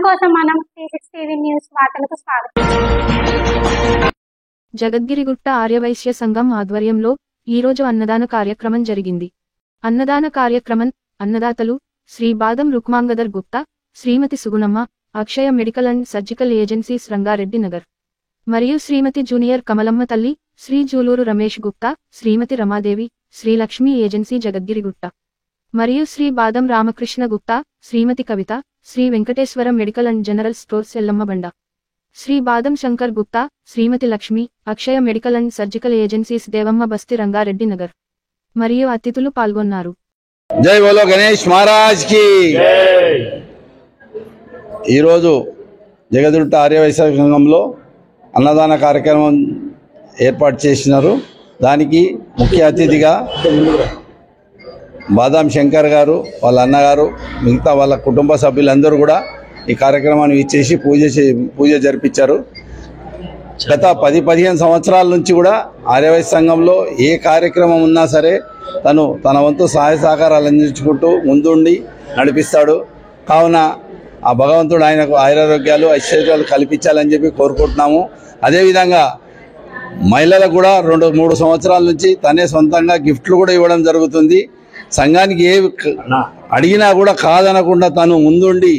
కోసం మనం TV news వార్తలకు స్వాగతం. జగద్గిరిగుట్ట ఆర్యవైశ్య సంఘం ఆధ్వర్యంలో ఈరోజు అన్నదాన కార్యక్రమం జరిగింది. అన్నదాన కార్యక్రమం అన్నదాతలు Shri Badam Rukmangadar Gupta, Shrimati Sugunamma, Akshaya medical and surgical agencies Rangareddy Nagar మరియు శ్రీమతి జూనియర్ కమలమ్మ తల్లి, శ్రీ జూలూరు రమేష్ గుప్తా, శ్రీమతి రమాదేవి, శ్రీ లక్ష్మీ ఏజెన్సీ జగద్గిరిగుట్ట మరియు Shri Badam Ramakrishna Gupta, Shrimati Kavitha, Shri Venkateswara medical and general stores Yellammabanda, Shri Badam Shankar Gupta, Shrimati Lakshmi, Akshaya medical and surgical agencies Devamma Basti Rangareddy Nagar మరియు అతిథులు పాల్గొన్నారు. జై బోలో గణేష్ మహారాజ్ కి. ఈరోజు జగద్గిరిగుట్ట ఆర్యవైశ్య సంఘంలో అన్నదాన కార్యక్రమం ఏర్పాటు చేసినారు. దానికి ముఖ్య అతిథిగా బాదాం శంకర్ గారు, వాళ్ళ అన్నగారు, మిగతా వాళ్ళ కుటుంబ సభ్యులందరూ కూడా ఈ కార్యక్రమాన్ని ఇచ్చేసి పూజ జరిపించారు. గత 10-15 సంవత్సరాల నుంచి కూడా ఆర్యవైశ్య సంఘంలో ఏ కార్యక్రమం ఉన్నా సరే తన వంతు సహాయ సహకారాలు అందించుకుంటూ ముందుండి నడిపిస్తాడు. కావున ఆ భగవంతుడు ఆయనకు ఆయురారోగ్యాలు ఐశ్వర్యాలు కల్పించాలని చెప్పి కోరుకుంటున్నాము. అదేవిధంగా మహిళలకు కూడా 2-3 సంవత్సరాల నుంచి తనే సొంతంగా గిఫ్ట్లు కూడా ఇవ్వడం జరుగుతుంది. సంఘానికి ఏ అడిగినా కూడా కాదనకుండా తను ముందుండి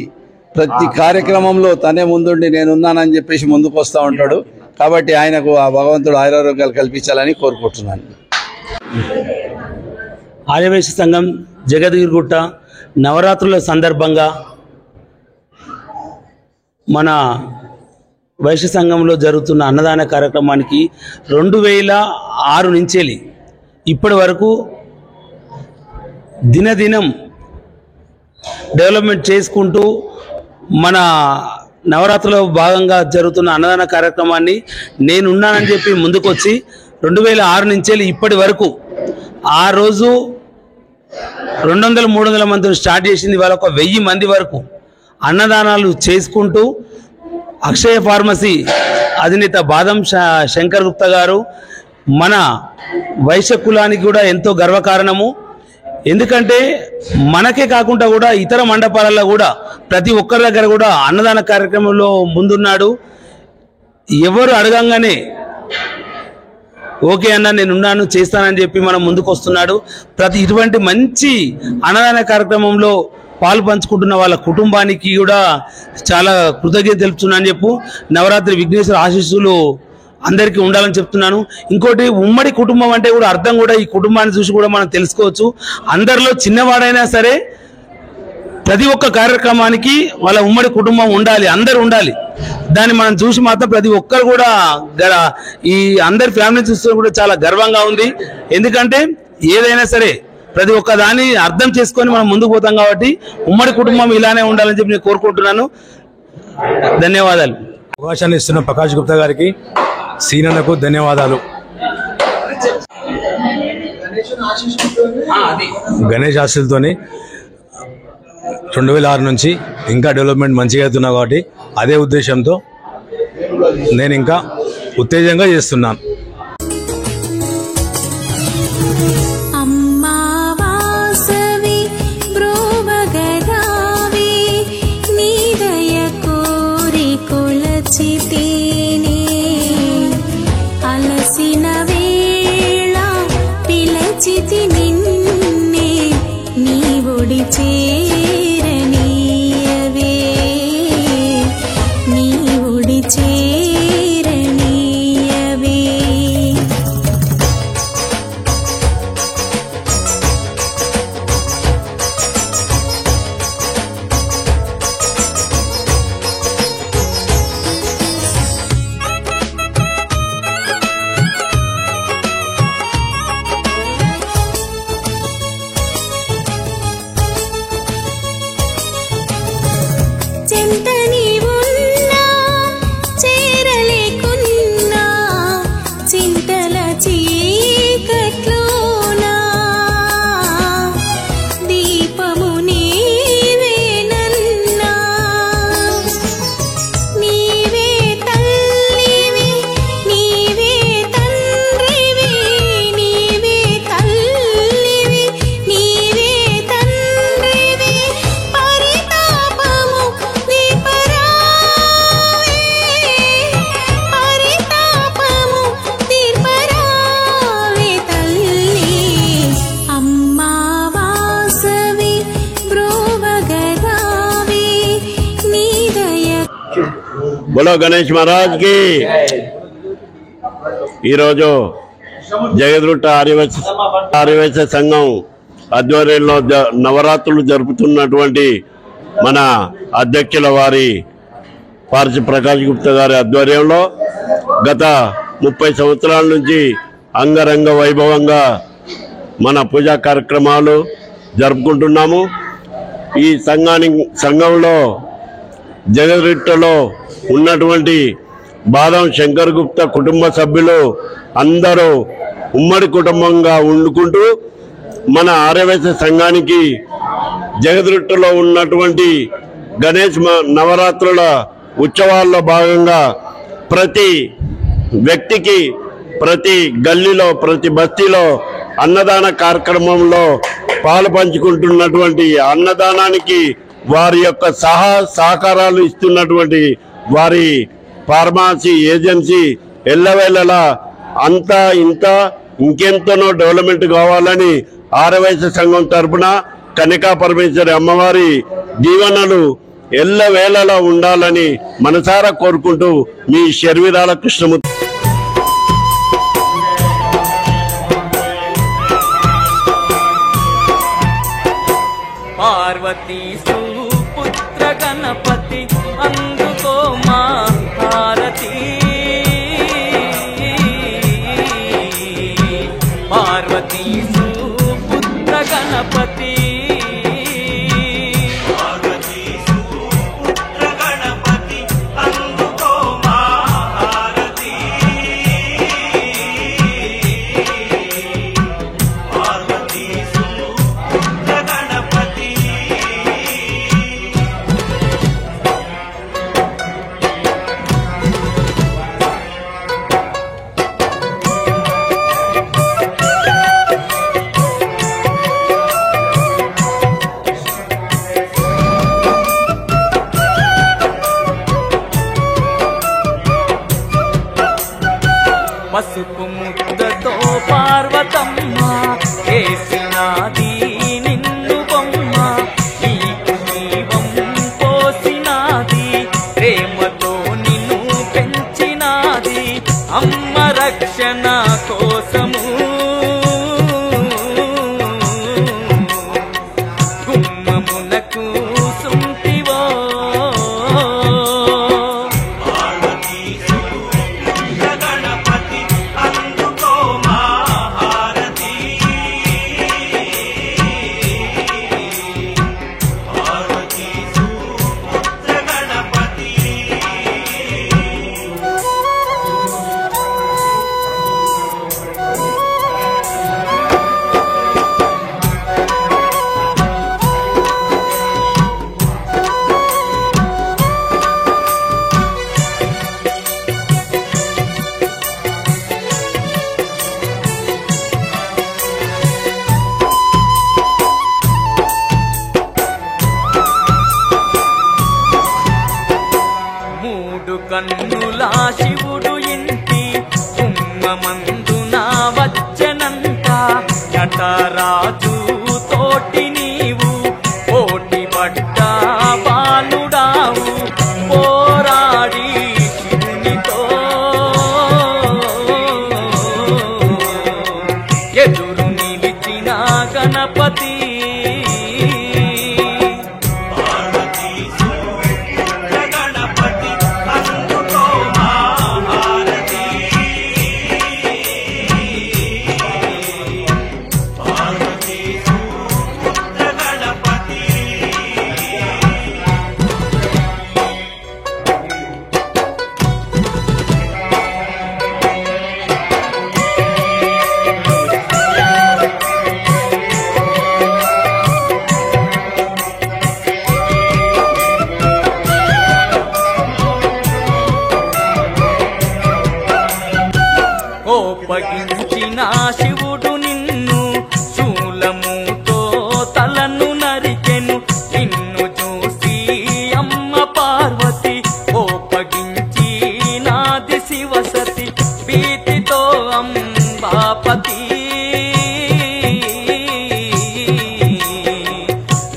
ప్రతి కార్యక్రమంలో తనే ముందుండి నేనున్నానని చెప్పేసి ముందుకు వస్తూ ఉంటాడు. కాబట్టి ఆయనకు ఆ భగవంతుడు ఆయురారోగ్యాలు కల్పించాలని కోరుకుంటున్నాను. ఆర్యవైశ్య సంఘం జగద్గిరిగుట్ట నవరాత్రుల సందర్భంగా మన వైశ్య సంఘంలో జరుగుతున్న అన్నదాన కార్యక్రమానికి 2006 నుంచి ఇప్పటి వరకు దినదినం డెవలప్మెంట్ చేసుకుంటూ మన నవరాత్రులో భాగంగా జరుగుతున్న అన్నదాన కార్యక్రమాన్ని నేనున్నానని చెప్పి ముందుకొచ్చి 2006 నుంచి ఇప్పటి వరకు ఆ రోజు 200-300 మంది స్టార్ట్ చేసింది. వాళ్ళ 1000 మంది వరకు అన్నదానాలు చేసుకుంటూ అక్షయ ఫార్మసీ అధినేత బాదం శంకర్ గుప్తా గారు మన వైశ్య కులానికి కూడా ఎంతో గర్వకారణము. ఎందుకంటే మనకే కాకుండా కూడా ఇతర మండపాలలో కూడా ప్రతి ఒక్కరి దగ్గర కూడా అన్నదాన కార్యక్రమంలో ముందున్నాడు. ఎవరు అడగంగానే ఓకే అన్న నేనున్నాను చేస్తానని చెప్పి మనం ముందుకు వస్తున్నాడు. ఇటువంటి మంచి అన్నదాన కార్యక్రమంలో పాలు పంచుకుంటున్న వాళ్ళ కుటుంబానికి కూడా చాలా కృతజ్ఞత తెలుపుతున్నాను చెప్పు. నవరాత్రి విఘ్నేశ్వర ఆశీస్సులు అందరికీ ఉండాలని చెప్తున్నాను. ఇంకోటి ఉమ్మడి కుటుంబం అంటే కూడా అర్థం కూడా ఈ కుటుంబాన్ని చూసి కూడా మనం తెలుసుకోవచ్చు. అందరిలో చిన్నవాడైనా సరే ప్రతి ఒక్క కార్యక్రమానికి వాళ్ళ ఉమ్మడి కుటుంబం ఉండాలి, అందరు ఉండాలి. దాన్ని మనం చూసి మాత్రం ప్రతి ఒక్కరు కూడా ఈ అందరి ఫ్యామిలీ చూస్తే కూడా చాలా గర్వంగా ఉంది. ఎందుకంటే ఏదైనా సరే ప్రతి ఒక్క దాన్ని అర్థం చేసుకొని మనం ముందుకు పోతాం కాబట్టి ఉమ్మడి కుటుంబం ఇలానే ఉండాలని చెప్పి నేను కోరుకుంటున్నాను. ధన్యవాదాలు. అవకాశాన్ని ఇస్తున్న ప్రకాష్ గుప్తా గారికి, సీనన్నకు ధన్యవాదాలు. గణేష్ ఆశీస్సులతోని 2006 నుంచి ఇంకా డెవలప్మెంట్ మంచిగా అవుతున్నా కాబట్టి అదే ఉద్దేశంతో నేను ఇంకా ఉత్తేజంగా చేస్తున్నాను. बोलो गणेश महाराज की। ఈరోజు జగద్గుట్ట ఆర్యవైశ్య సంఘం ఆధ్వర్యంలో నవరాత్రులు జరుపుతున్నటువంటి మన అధ్యక్షుల వారి పార్సి ప్రకాష్ గుప్తా గారి ఆధ్వర్యంలో గత 30 సంవత్సరాల నుంచి అంగరంగ వైభవంగా మన పూజా కార్యక్రమాలు జరుపుకుంటున్నాము। ఈ సంఘంలో జగద్గుట్టలో ఉన్నటువంటి బాదం శంకర్ గుప్తా కుటుంబ సభ్యులు అందరూ ఉమ్మడి కుటుంబంగా ఉండుకుంటూ మన ఆర్యవైశ్య సంఘానికి జగద్గుట్టలో ఉన్నటువంటి గణేష్ నవరాత్రుల ఉత్సవాల్లో భాగంగా ప్రతి వ్యక్తికి ప్రతి గల్లీలో ప్రతి బస్తీలో అన్నదాన కార్యక్రమంలో పాలు పంచుకుంటున్నటువంటి అన్నదానానికి వారి యొక్క సహకారాలు ఇస్తున్నటువంటి వారి ఫార్మసీ ఏజెన్సీ ఎల్లవేళలా అంతా ఇంత ఇంకెంతనో డెవలప్మెంట్ కావాలని ఆర్యవైశ్య సంఘం తరపున కనికా పరమేశ్వరి అమ్మవారి దీవెనలు ఎల్లవేళలా ఉండాలని మనసారా కోరుకుంటూ మీ శర్విరాల కృష్ణమూర్తి। पार्वती सुपुत्र गणपति अंधुको महारती पार्वती सुपुत्र गणपति పసుపు ముద్దతో పార్వతమ్మ చేసినాది నిన్ను బొమ్మ నీకు జీవం పోసినాది ప్రేమతో నిన్ను పెంచినాది అమ్మ రక్షణ కోసము గుమ్మమునకు సుంటివో కన్నులా శివుడు ఇంటి ఉమ్మమందున వచ్చనంట నటరాజు తోటి నీవు పోటీ పడ్డ బాలుడావు పోరాడి శివునితో ఎదురు నిలిచిన గణపతి కోపగించిన శివుడు నిన్ను శూలముతో తలను నరికెను నిన్ను చూసి అమ్మ పార్వతి కోపగించి నాది శివసతి భీతితో అంబాపతి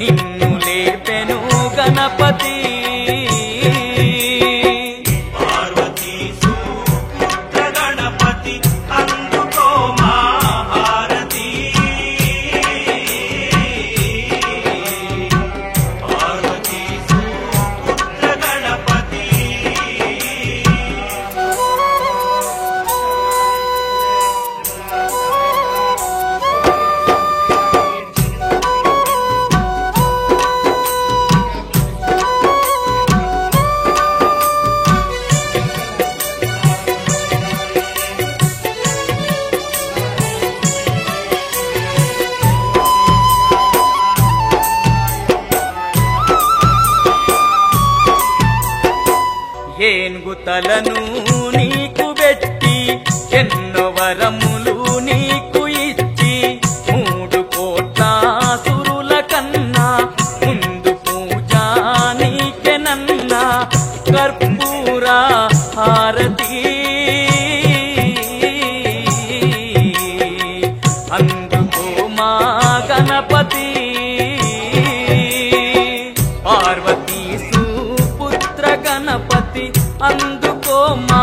నిన్ను లేపెను గణపతి ఏనుగుతలను నీకు పెట్టి ఎన్నో వరములు నీకు ఇచ్చి 3 కోట్ల సురుల కన్నా ముందు పూజ నీకెనన్నా కర్పూర హారతి అందుకో మా గణపతి పార్వతీ సుపుత్ర గణపతి అందుకో మా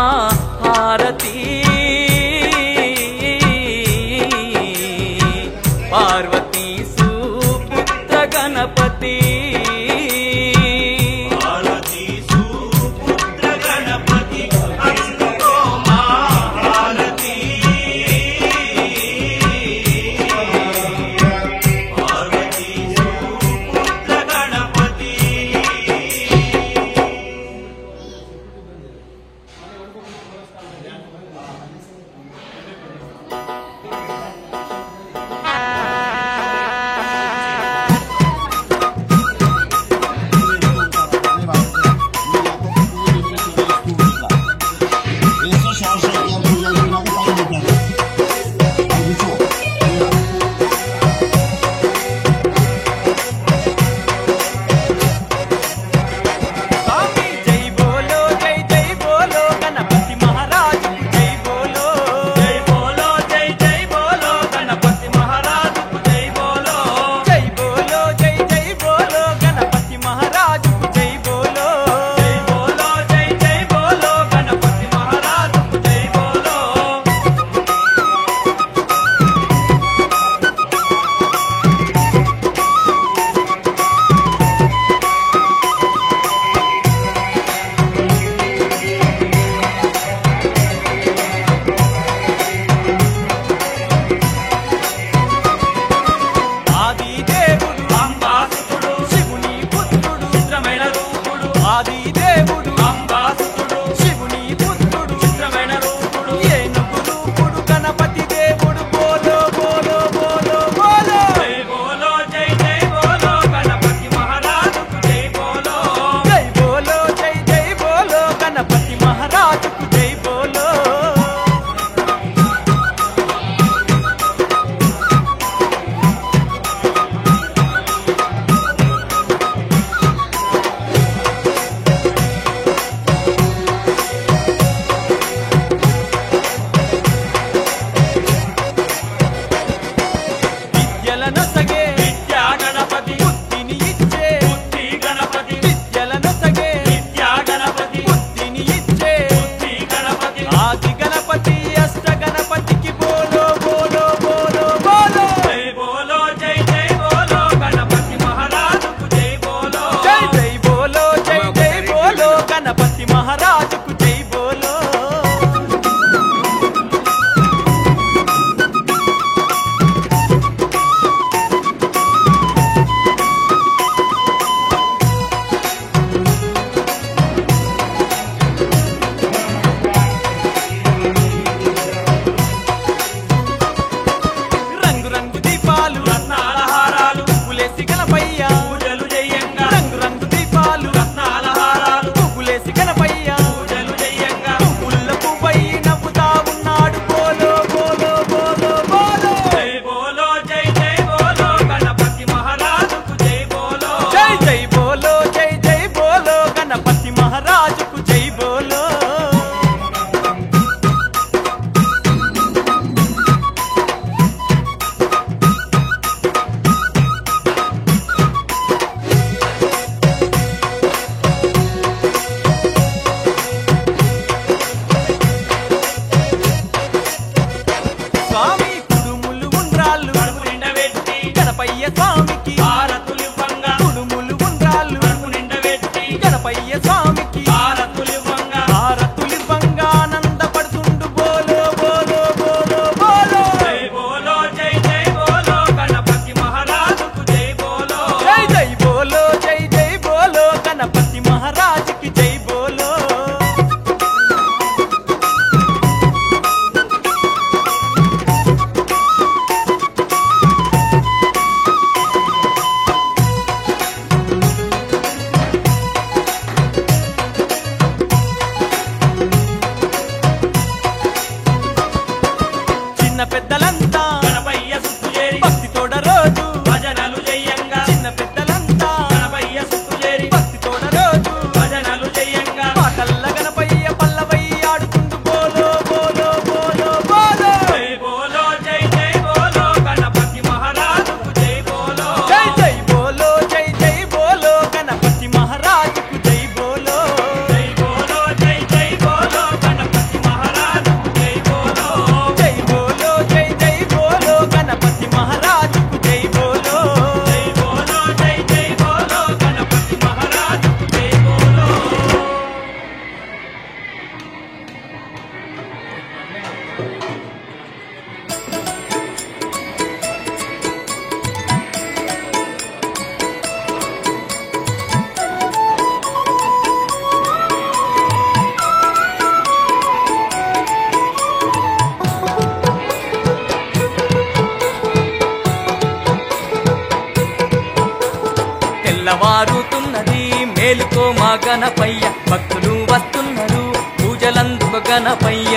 తెల్లవారుతున్నది మేలుకో మా గణపయ్య భక్తులు వస్తున్నారు పూజలందుకు గణపయ్య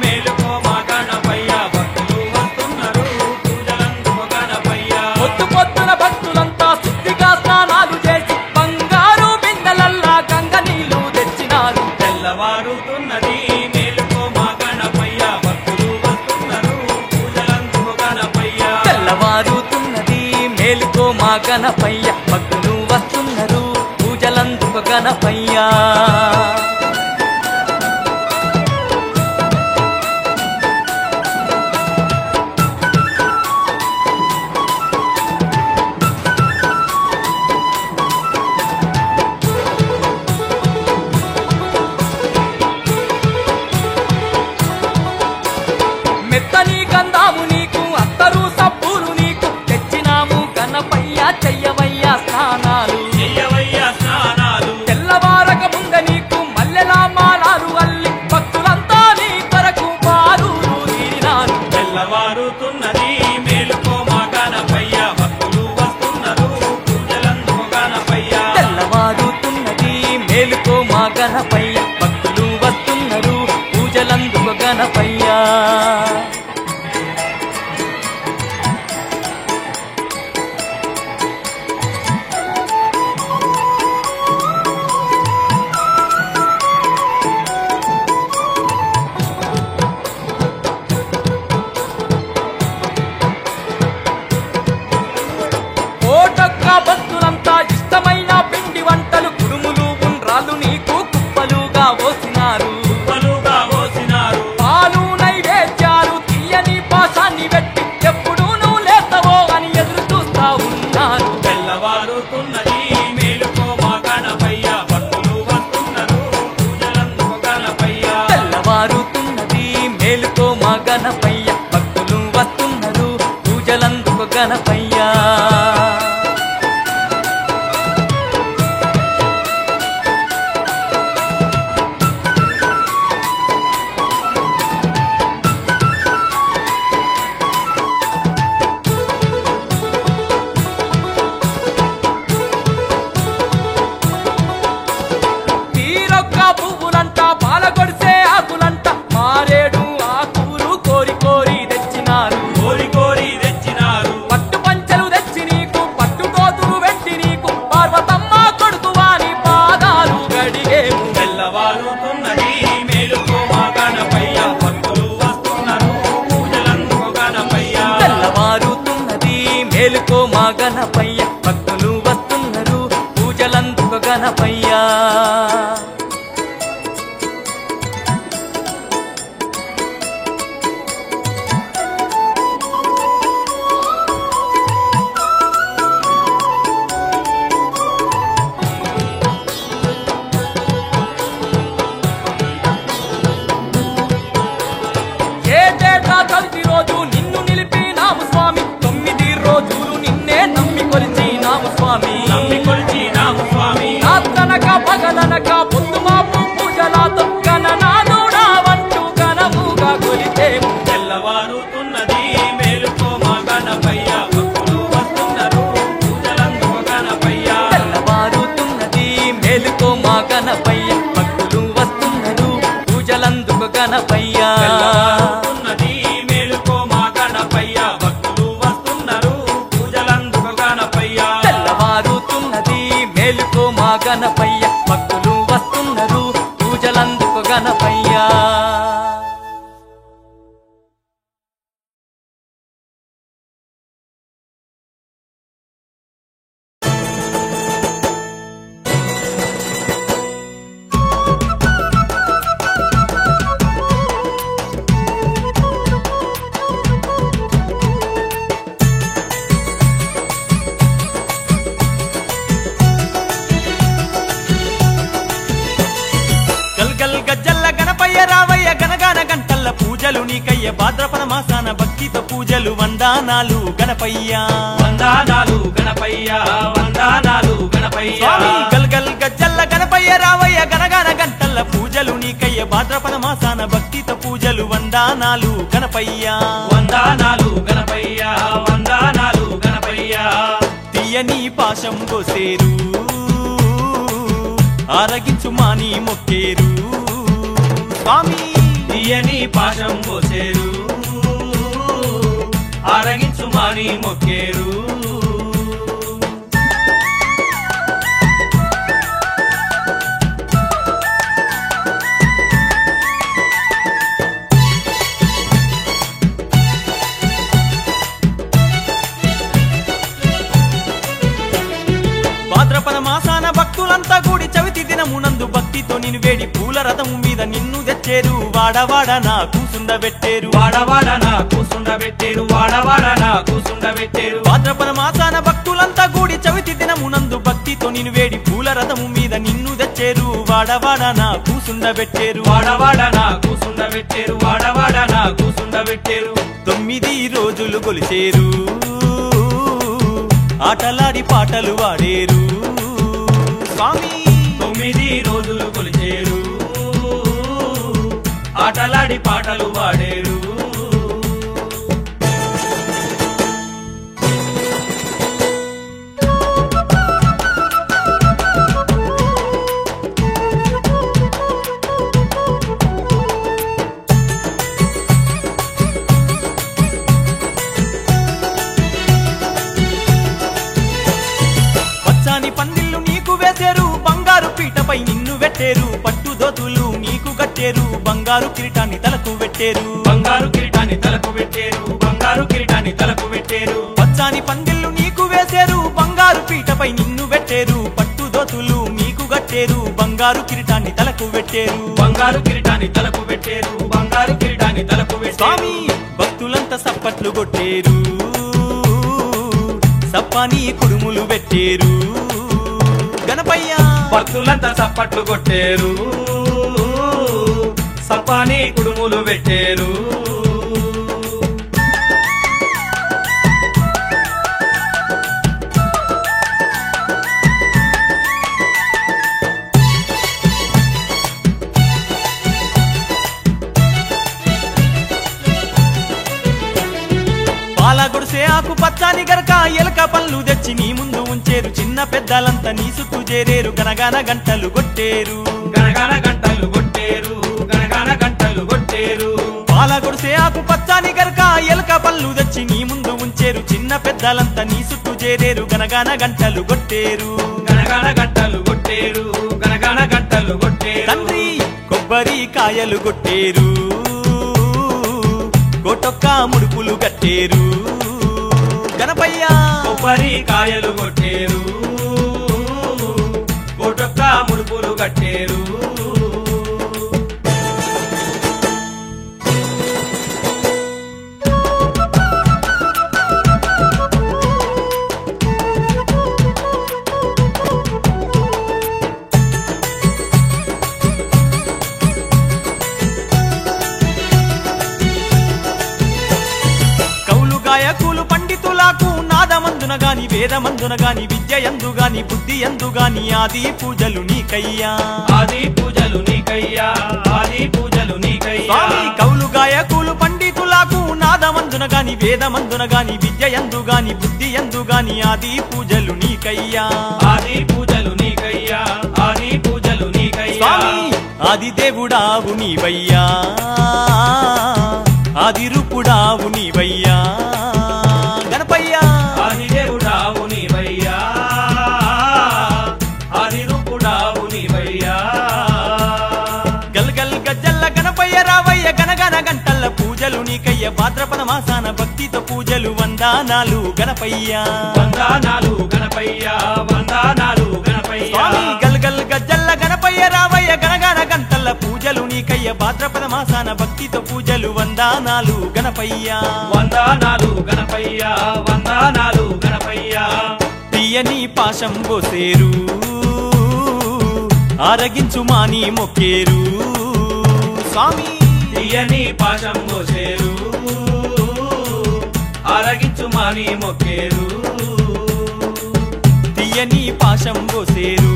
మేలుకో మా గణపయ్య భక్తులు వస్తున్నారు పూజలందుకు గణపయ్య పొద్దు పొద్దున భక్తులంతా శుద్ధిగా స్నానాలు చేసి బంగారు బిందెలల్లా గంగ నీళ్లు తెచ్చినారు తెల్లవారుతున్నది మేలుకో మా గణపయ్య భక్తులు వస్తున్నారు పూజలందుకు గణపయ్య తెల్లవారుతున్నది మేలుకో మా గణపయ్య భక్తులు వస్తున్నారు పూజలందుకు గణపయ్య మెత్తని గంధాము నీకు అత్తరు సబ్బులు నీకు తెచ్చినాము గణపయ్య చెయ్యవయ్యా స్నానాలు తెల్లవారక ముంద నీకు మల్లెలా మాలాలు అల్లి భక్తులంతా నీ కొరకు బారులు తీరినారు తెల్లవారుతున్నది మేలుకో మా గణపయ్య భక్తులు వస్తున్నారు పూజలందుకు గణపయ్య తెల్లవారుతున్నది మేలుకో మా గణపయ్య భక్తులు వస్తున్నారు పూజలందుకు గణపయ్య కోటొక్క భక్తులంతా ఇష్టమైన పిండి వంటలు కుడుములు ఉండ్రాలు నీకు కుప్పలుగా పోసినారు పాలు నైవేద్యాలు తీయని పాశాన్ని పెట్టి ఎప్పుడు నువ్వు లేస్తావో అని ఎదురు చూస్తా ఉన్నారు తెల్లవారుతున్నది మేలుకో మా గణపయ్య భక్తులు వస్తున్నారు పూజలందుకు గణపయ్య తెల్లవారుతున్నది మేలుకో మా గణపయ్య భక్తులు వస్తున్నారు పూజలందుకు గణపయ్య తీరొక్క పువ్వులంట పాలగొడిసే ఆకులంట మారేడు ఆకులు కోరి కోరి తెచ్చినారు పట్టు పంచలు తెచ్చి నీకు పట్టు కోతులు పెట్టి నీకు పార్వతమ్మ కొడుకు వాని పాదాలు గడిగేము తెల్లవారుతున్నది మేలుకో మా గణపయ్య భక్తులు వస్తున్నారు పూజలందుకు గణపయ్య తెల్లవారుతున్నది మేలుకో మా గణపయ్య భక్తులు వస్తున్నారు పూజలందుకు గణపయ్య ఏటేటా తొలి రోజు నిన్ను నిలిపినాము స్వామి 9 రోజులు నిన్నే నమ్మి కొలిచినాము స్వామి రాత్రనక పగలనక పొద్దు మాపు పూజలతో గణనాథుడా వంటూ ఘనముగా కొలిచేము తెల్లవారుతున్నది మేలుకో మా గణపయ్య భక్తులు వస్తున్నారు పూజలందుకు గణపయ్య తెల్లవారుతున్నది మేలుకో మా గణపయ్య భక్తులు వస్తున్నారు పూజలందుకు గణపయ్య మేలుకో మా గణపయ్య భక్తులు వస్తున్నారు పూజలందుకు గణపయ్య తెల్లవారుతున్నది మేలుకో మా గణపయ్య భక్తులు వస్తున్నారు పూజలందుకు గణపయ్య పూజలు నీకయ్య భాద్రపద మాసాన భక్తితో పూజలు వందనాలు గణపయ్య వందనాలు గణపయ్య వందనాలు గణపయ్య స్వామి గల్గల్ గజ్జల్ల గణపయ్య రావయ్య గనగాన గంటల్ల పూజలు నీకయ్య భాద్రపద మాసాన భక్తితో పూజలు వందనాలు గణపయ్య వందనాలు గణపయ్య వందనాలు గణపయ్య తీయని పాశం పోసేరు ఆరగించు మాని మొక్కేరు స్వామి తీయని పాశం పోసేరు ఆరగించు మాని మొక్కేరు భాద్రపద మాసాన భక్తులంతా కూడి చవితి దినమునందు భక్తితో నిన్ను వేడి పూల రథము మీద నిన్ను తెచ్చేరు వాడవాడ నా కూసుండబెట్టేరు వాడవాడ నా కూసుండబెట్టేరు వాడవాడ నా కూసుండబెట్టేరు భాద్రపద మాసాన భక్తులంతా కూడి చవితి దినమునందు భక్తితో నిన్ను వేడి పూల రథము మీద నిన్ను తెచ్చేరు వాడవాడ నా కూసుండబెట్టేరు వాడవాడ నా కూసుండబెట్టేరు వాడవాడ నా కూసుండబెట్టేరు 9 రోజులు కొలిచేరు ఆటలాడి పాటలు వాడేరు స్వామి 9 రోజులు కొలిచేరు ఆటలాడి పాటలు వాడేరు పందిళ్ళు నీకు వేసేరు బంగారు పీటపై నిన్ను పెట్టేరు పట్టు దోతులు నీకు కట్టేరు బంగారు కిరీటాన్ని తలకు పెట్టేరు బంగారు కిరీటాన్ని తలకు పెట్టేరు బంగారు కిరీటాన్ని తలకు పెట్టేరు పచ్చాని పందిళ్ళు నీకు వేసేరు బంగారు పీటపై నిన్ను పెట్టేరు పట్టు దోతులు నీకు కట్టేరు బంగారు కిరీటాన్ని తలకు పెట్టేరు బంగారు కిరీటాన్ని తలకు పెట్టేరు బంగారు కిరీటాన్ని తలకు పెట్టేరు స్వామి భక్తులంతా సప్పట్లు కొట్టేరు సప్పాని కుడుములు పెట్టేరు గణపయ్య భక్తులంతా సప్పట్లు కొట్టేరు సప్పాని కుడుములు పెట్టేరు పాలగొడిసే ఆకు పచ్చాని గరక ఎలక పళ్ళు తెచ్చి నీ ముందు ఉంచేరు చిన్న పెద్దలంతా నీ చుట్టూ చేరేరు గనగాన గంటలు కొట్టేరు గనగాన గంటలు కొట్టేరు గనగాన గంటలు కొట్టేరు పాలగొడిసే ఆకు పచ్చాని గరక ఎలక పళ్ళు తెచ్చి నీ ముందు ఉంచేరు చిన్న పెద్దలంతా నీ చుట్టూ చేరేరు గనగాన గంటలు కొట్టేరు గనగాన గంటలు కొట్టేరు గనగాన గంటలు కొట్టేరు తండ్రి కొబ్బరి కాయలు కొట్టేరు కోటొక్క ముడుపులు కట్టేరు గణపయ్య కొబ్బరి కాయలు కొట్టేరు కోటొక్క ముడుపులు కట్టేరు గాయకులు పండితులకు నాదమందున గాని వేదమందున గాని విద్య యందు గాని బుద్ధి యందు గాని ఆది పూజలు నీకయ్యా ఆది పూజలు నీకయ్యా ఆది పూజలు నీకయ్యా స్వామి కౌలు గాయకులు పండితులకు నాదమందున గాని వేదమందున గాని విద్య యందు గాని బుద్ధి యందు గాని ఆది పూజలు నీకయ్యా ఆది పూజలు నీకయ్యా ఆది పూజలు నీకయ్యా స్వామి ఆది దేవుడావు నీవయ్యా ఆది రూపుడావు నీవయ్యా గణపయ్య ఆది దేవుడావు నీవయ్యా ఆది రూపుడావు నీవయ్యా గల్ గల్ గజ్జల్ల గణపయ్య రావయ్య గనగన గంటల్ల పూజలు నీకయ్య భాద్రపద మాసాన భక్తితో పూజలు వందనాలు గణపయ్య వందనాలు గణపయ్య వందనాలు గణపయ్య స్వామి గల్ గల్ గజ్జల్ల గణపయ్య రావయ్య గనగన గంటల్ల పూజలు నీకయ్య భాద్రపద మాసాన భక్తితో పూజలు వందనాలు గణపయ్య వందనాలు గణపయ్య వందనాలు గణపయ్య తీయని పాశం పోసేరు ఆరగించు మాని మొక్కేరు స్వామి తీయని పాశం పోసేరు ఆరగించు మాని మొక్కేరు తీయని పాశం పోసేరు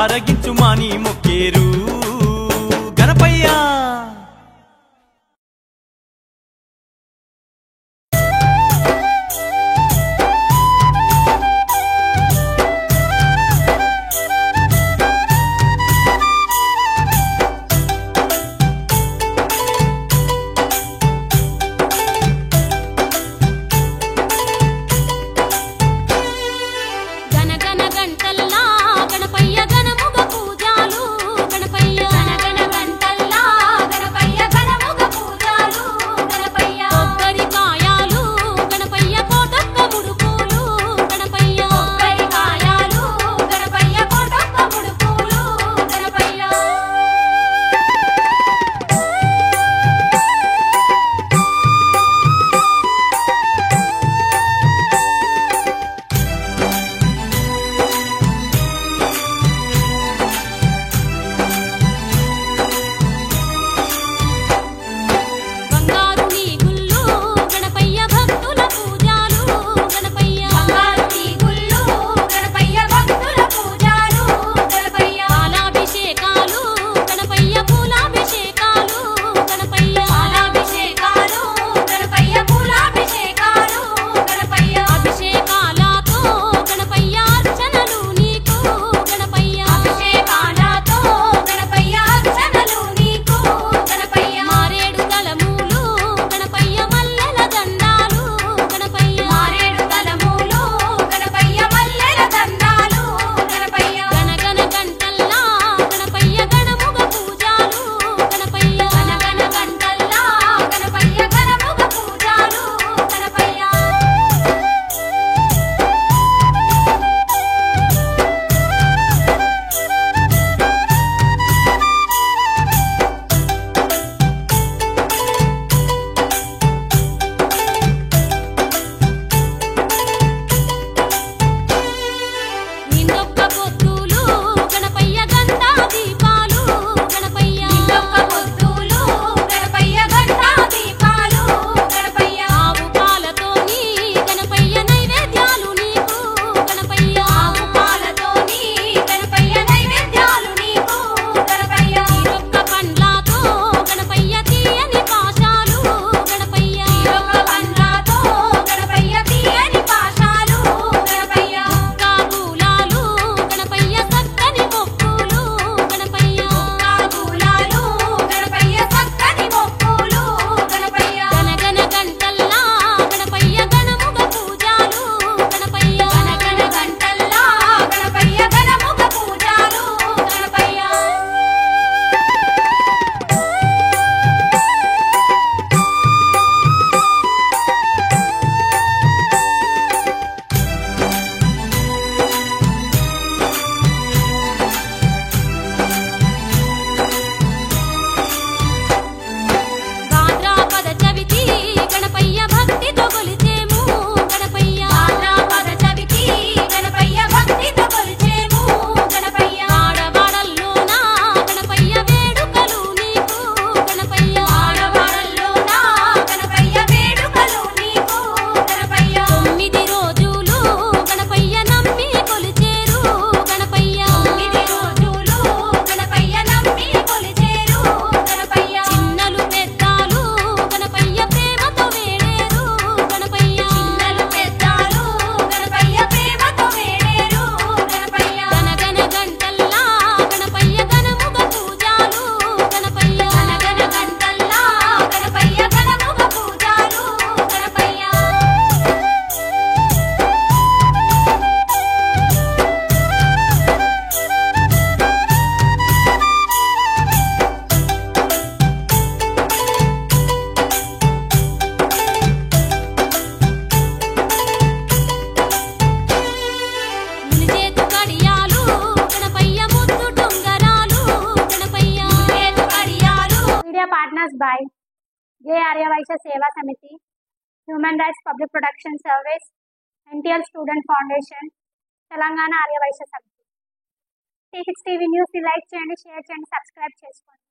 ఆరగించు మాని మొక్కేరు గణపయ్య జే Aryavysya Seva Samiti, human rights public protection service, NTL student foundation, Telangana Aryavysya Samiti. T6 TV news ని లైక్ చేయండి, షేర్ చేయండి, సబ్స్క్రైబ్ చేసుకోండి.